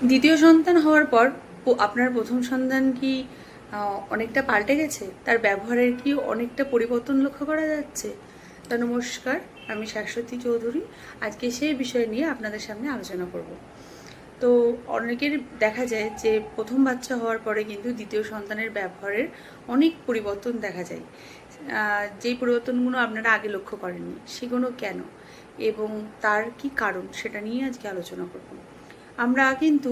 দ্বিতীয় সন্তান হওয়ার পর আপনার প্রথম সন্তান কি অনেকটা পাল্টে গেছে? তার ব্যবহারের কি অনেকটা পরিবর্তন লক্ষ্য করা যাচ্ছে? তো নমস্কার, আমি শাশ্বতী চৌধুরী। আজকে সেই বিষয় নিয়ে আপনাদের সামনে আলোচনা করব। তো অনেকের দেখা যায় যে প্রথম বাচ্চা হওয়ার পরে কিন্তু দ্বিতীয় সন্তানের ব্যবহারের অনেক পরিবর্তন দেখা যায়। যেই পরিবর্তনগুলো আপনারা আগে লক্ষ্য করেননি, সেগুলো কেন এবং তার কি কারণ, সেটা নিয়ে আজকে আলোচনা করব। আমরা কিন্তু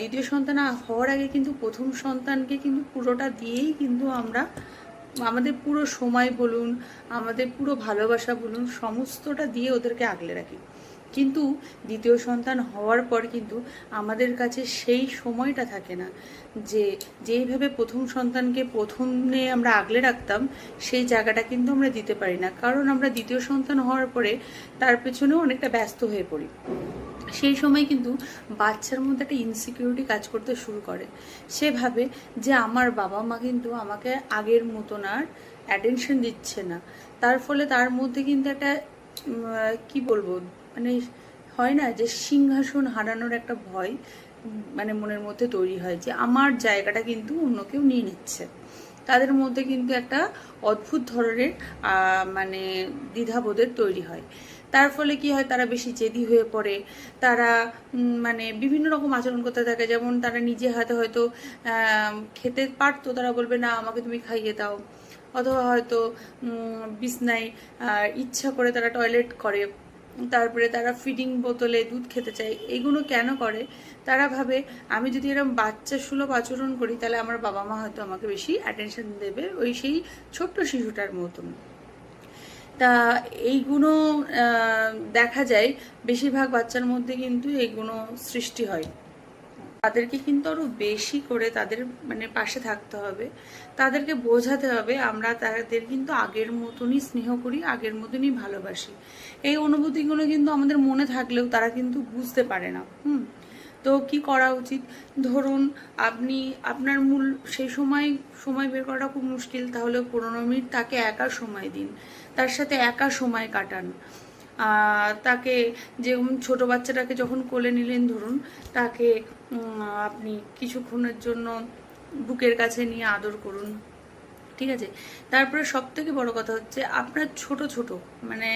দ্বিতীয় সন্তান হওয়ার আগে কিন্তু প্রথম সন্তানকে কিন্তু পুরোটা দিয়েই কিন্তু আমরা আমাদের পুরো সময় বলুন, আমাদের পুরো ভালোবাসা বলুন, সমস্তটা দিয়ে ওদেরকে আগলে রাখি। কিন্তু দ্বিতীয় সন্তান হওয়ার পর কিন্তু আমাদের কাছে সেই সময়টা থাকে না, যে যেইভাবে প্রথম সন্তানকে প্রথমে আমরা আগলে রাখতাম সেই জায়গাটা কিন্তু আমরা দিতে পারি না, কারণ আমরা দ্বিতীয় সন্তান হওয়ার পরে তার পেছনেও অনেকটা ব্যস্ত হয়ে পড়ি। সেই সময় কিন্তু বাচ্চার মধ্যে একটা ইনসিকিউরিটি কাজ করতে শুরু করে। সে ভাবে যে আমার বাবা মা কিন্তু আমাকে আগের মতন আর অ্যাটেনশন দিচ্ছে না। তার ফলে তার মধ্যে কিন্তু একটা কি বলবো, মানে হয় না যে সিংহাসন হারানোর একটা ভয় মানে মনের মধ্যে তৈরি হয়, যে আমার জায়গাটা কিন্তু অন্য কেউ নিয়ে নিচ্ছে। তাদের মধ্যে কিন্তু একটা অদ্ভুত ধরনের মানে দ্বিধাবোধের তৈরি হয়। তার ফলে কি হয়, তারা বেশি জেদি হয়ে পড়ে। তারা মানে বিভিন্ন রকম আচরণ করতে থাকে। যেমন তারা নিজে হাতে হয়তো খেতে পারতো, তারা বলবে না আমাকে তুমি খাইয়ে দাও। অথবা হয়তো বিছনায় ইচ্ছা করে তারা টয়লেট করে। তারপরে তারা ফিডিং বোতলে দুধ খেতে চায়। এগুলো কেন করে? তারা ভাবে আমি যদি এরকম বাচ্চা সুলভ আচরণ করি তাহলে আমার বাবা মা হয়তো আমাকে বেশি অ্যাটেনশন দেবে, ওই সেই ছোট্ট শিশুটার মতন। তা এইগুলো দেখা যায় বেশিরভাগ বাচ্চার মধ্যে কিন্তু এইগুলো সৃষ্টি হয়। তাদেরকে কিন্তু আরো বেশি করে তাদের মানে পাশে থাকতে হবে, তাদেরকে বোঝাতে হবে আমরা তাদের কিন্তু আগের মতনই স্নেহ করি, আগের মতনই ভালোবাসি। এই অনুভূতিগুলো কিন্তু আমাদের মনে থাকলেও তারা কিন্তু বুঝতে পারে না। তো কি করা উচিত? ধরুন আপনি আপনার মূল সেই সময় বের করাটা খুব মুশকিল, তাহলে 15 মিনিট তাকে একা সময় দিন, তার সাথে একা সময় কাটান। তাকে যেমন ছোট বাচ্চাটাকে যখন কোলে নিলেন ধরুন, তাকে আপনি কিছুক্ষণের জন্য বুকের কাছে নিয়ে আদর করুন, ঠিক আছে? তারপরে সব থেকে বড় কথা হচ্ছে আপনার ছোট ছোট মানে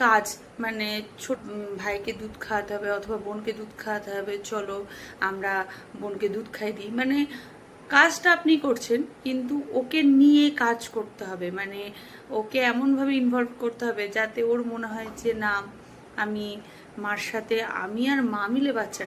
কাজ, মানে ছোট ভাইকে দুধ খাওয়াতে হবে অথবা বোনকে দুধ খাওয়াতে হবে, চলো আমরা বোনকে দুধ খাই দিই, মানে কাজটা আপনি করছেন কিন্তু ওকে নিয়ে কাজ করতে হবে। মানে ওকে এমনভাবে ইনভলভ করতে হবে যাতে ওর মনে হয় যে না, আমি মার সাথে, আমি আর মা মিলে বাচ্চা